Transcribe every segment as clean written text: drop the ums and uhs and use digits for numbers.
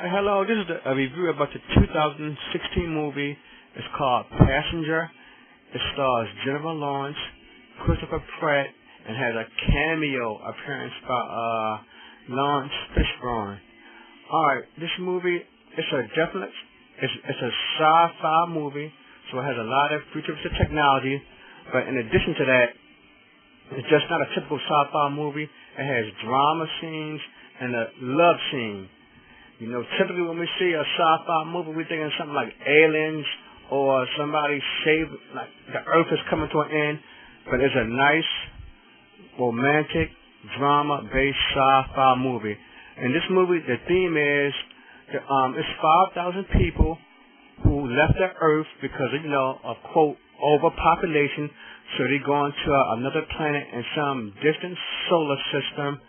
Hello, this is a review about the 2016 movie. It's called Passenger. It stars Jennifer Lawrence, Christopher Pratt, and has a cameo appearance by Lawrence Fishburne. Alright, this movie, it's a sci-fi movie, so it has a lot of futuristic technology, but in addition to that, it's just not a typical sci-fi movie. It has drama scenes and a love scene. You know, typically when we see a sci-fi movie, we think of something like aliens or somebody like the Earth is coming to an end. But it's a nice, romantic, drama-based sci-fi movie. In this movie, the theme is it's 5,000 people who left the Earth because of quote overpopulation. So they're going to another planet in some distant solar system.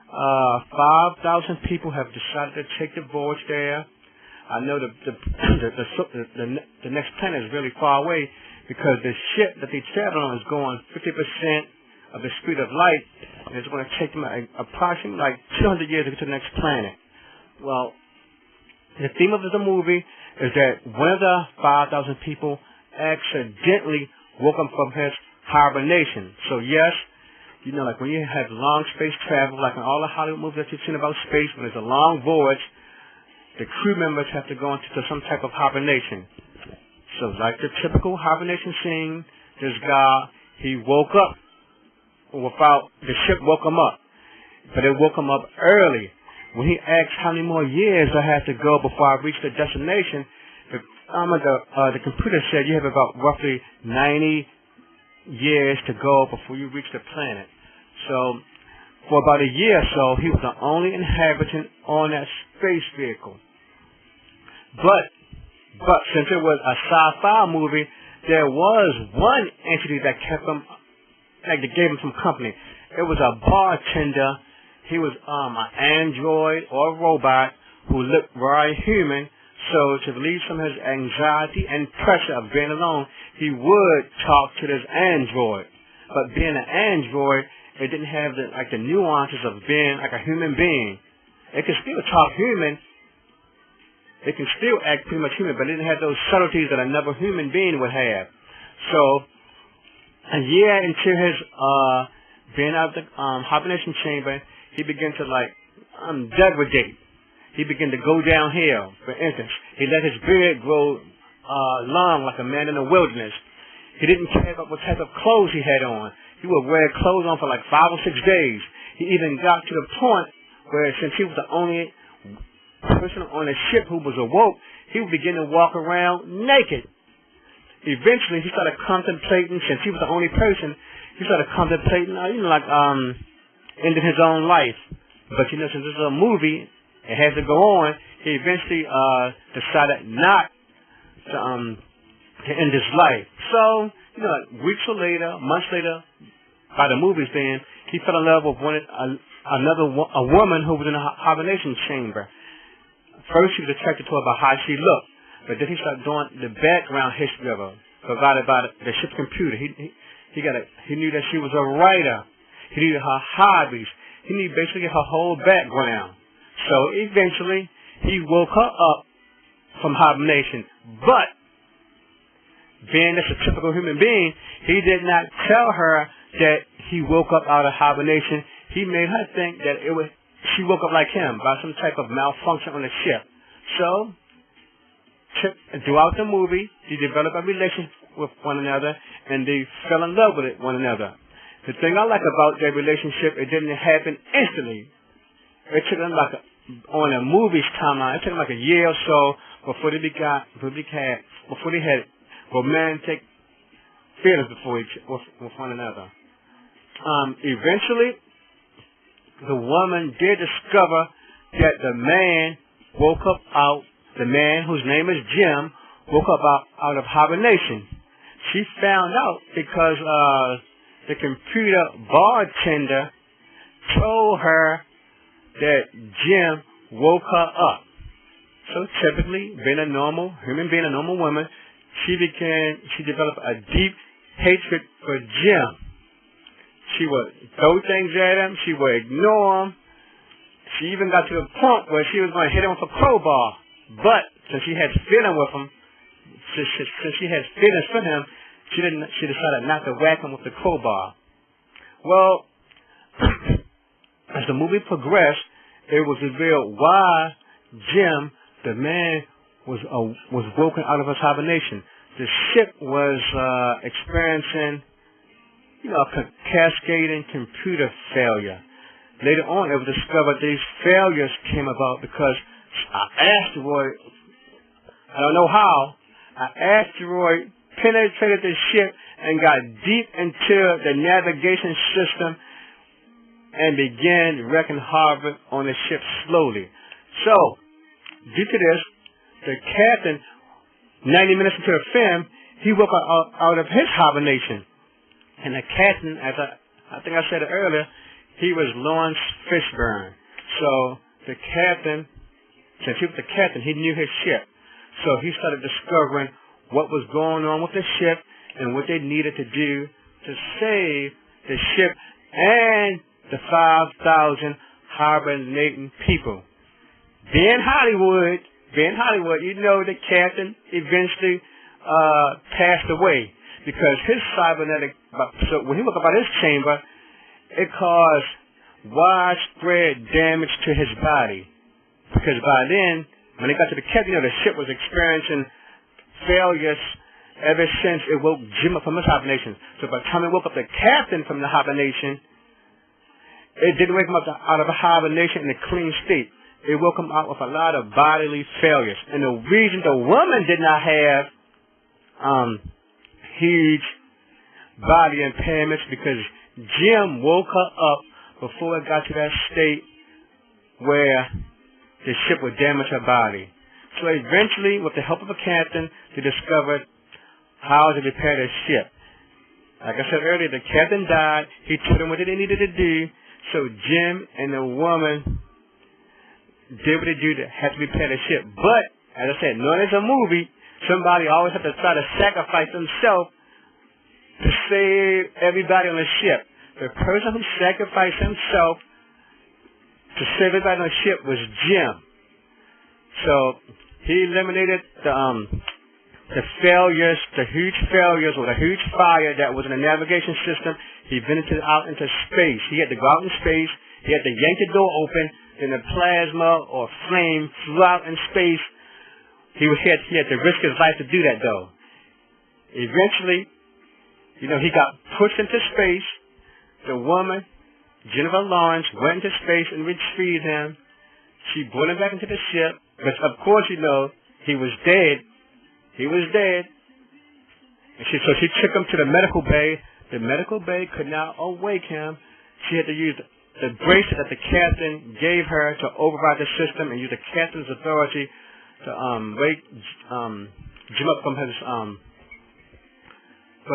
5,000 people have decided to take the voyage there. I know the next planet is really far away because the ship that they travel on is going 50% of the speed of light, and it's going to take them approximately like 200 years to get to the next planet. Well, the theme of the movie is that one of the 5,000 people accidentally woke up from his hibernation. So yes, like when you have long space travel, like in all the Hollywood movies that you've seen about space, when there's a long voyage, the crew members have to go into some type of hibernation. So like the typical hibernation scene, this guy, he woke up without, the ship woke him up, but it woke him up early. When he asked how many more years I have to go before I reach the destination, the computer said you have about roughly 90 years to go before you reach the planet. So for about a year or so, he was the only inhabitant on that space vehicle. But since it was a sci-fi movie, there was one entity that kept him, like that gave him some company. It was a bartender. He was an android or a robot who looked very human. So to relieve some of his anxiety and pressure of being alone, he would talk to this android. But being an android, it didn't have the nuances of being like a human being. It could still talk human. It can still act pretty much human, but it didn't have those subtleties that another human being would have. So a year into his being out of the hibernation chamber, he began to degrade. He began to go downhill. For instance, he let his beard grow long like a man in the wilderness. He didn't care about what type of clothes he had on. He would wear clothes on for like 5 or 6 days. He even got to the point where, since he was the only person on the ship who was awoke, he would begin to walk around naked. Eventually, he started contemplating, since he was the only person, he started contemplating, ending his own life. But since this is a movie, it has to go on. He eventually decided not to end his life. So, weeks later, months later, by the movie's end, he fell in love with a woman who was in a hibernation chamber. First, he was attracted to her by how she looked, but then he started doing the background history of her, provided by the ship's computer. He knew that she was a writer. He knew her hobbies. He knew basically her whole background. So eventually, he woke her up from hibernation. But, being as a typical human being, he did not tell her that he woke up out of hibernation. He made her think that she woke up like him by some type of malfunction on the ship. So, throughout the movie, they developed a relationship with one another, and they fell in love with one another. The thing I like about their relationship, it didn't happen instantly. It took them on a movie's timeline, it took them like a year or so before they had romantic feelings with one another. Eventually, the woman did discover that the man the man whose name is Jim, woke up out of hibernation. She found out because the computer bartender told her that Jim woke her up. So typically, being a normal woman, she developed a deep hatred for Jim. She would throw things at him, she would ignore him, She even got to the point where she was going to hit him with a crowbar. But since she had feeling with him, since she had feelings for him, she decided not to whack him with the crowbar. Well, as the movie progressed, it was revealed why Jim, the man, was woken out of his hibernation. The ship was experiencing, a cascading computer failure. Later on, it was discovered these failures came about because an asteroid, I don't know how, an asteroid penetrated the ship and got deep into the navigation system and began wreaking havoc on the ship slowly. So, due to this, the captain, 90 minutes into the film, he woke out of his hibernation. And the captain, as I think I said it earlier, he was Lawrence Fishburne. So the captain, since he was the captain, he knew his ship. So he started discovering what was going on with the ship and what they needed to do to save the ship and the 5,000 hibernating people. Being Hollywood, the captain eventually passed away because his cybernetic, so when he woke up out of his chamber, it caused widespread damage to his body. Because by then, when they got to the captain, the ship was experiencing failures ever since it woke Jim up from his hibernation. So by the time it woke up the captain from the hibernation, it didn't wake him up out of a hibernation in a clean state. It woke him out with a lot of bodily failures. And the reason the woman did not have huge body impairments because Jim woke her up before it got to that state where the ship would damage her body. So eventually, with the help of a captain, they discovered how to repair the ship. Like I said earlier, the captain died. He told them what they needed to do. So Jim and the woman did what they do to have to repair the ship. But, as I said, knowing it's a movie, somebody always has to try to sacrifice themselves to save everybody on the ship. The person who sacrificed himself to save everybody on the ship was Jim. So he eliminated the failures, the huge failures, or the huge fire that was in the navigation system. He vented out into space. He had to go out in space. He had to yank the door open, and the plasma or flame flew out in space. He had to risk his life to do that, though. Eventually, he got pushed into space. The woman, Jennifer Lawrence, went into space and retrieved him. She brought him back into the ship, but of course, he was dead. He was dead. And so she took him to the medical bay. The medical bay could not awake him. She had to use the bracelet that the captain gave her to override the system and use the captain's authority to wake Jim up from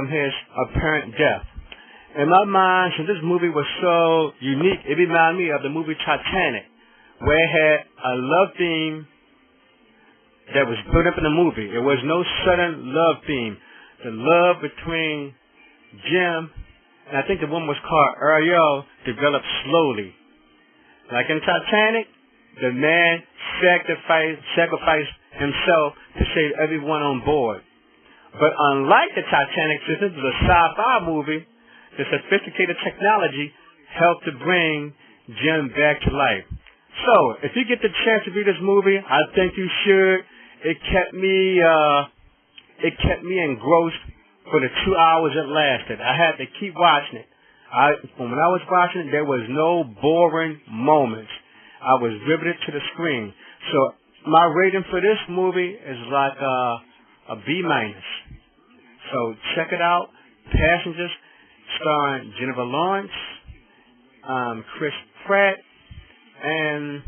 his apparent death. In my mind, since this movie was so unique, it reminded me of the movie Titanic, where it had a love theme that was built up in the movie. It was no sudden love theme. The love between Jim and I think the woman was called Ariel developed slowly. Like in Titanic, the man sacrificed himself to save everyone on board. But unlike the Titanic, since this is a sci-fi movie, the sophisticated technology helped to bring Jim back to life. So, if you get the chance to view this movie, I think you should. It kept me engrossed for the 2 hours it lasted. I had to keep watching it. When I was watching it, there was no boring moments. I was riveted to the screen. So, my rating for this movie is like a B-. So, check it out. Passengers, starring Jennifer Lawrence, Chris Pratt, and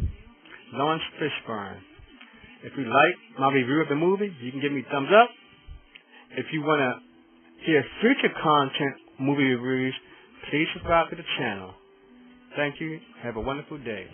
Lawrence Fishburne. If you like my review of the movie, you can give me a thumbs up. If you want to hear future content, movie reviews, please subscribe to the channel. Thank you. Have a wonderful day.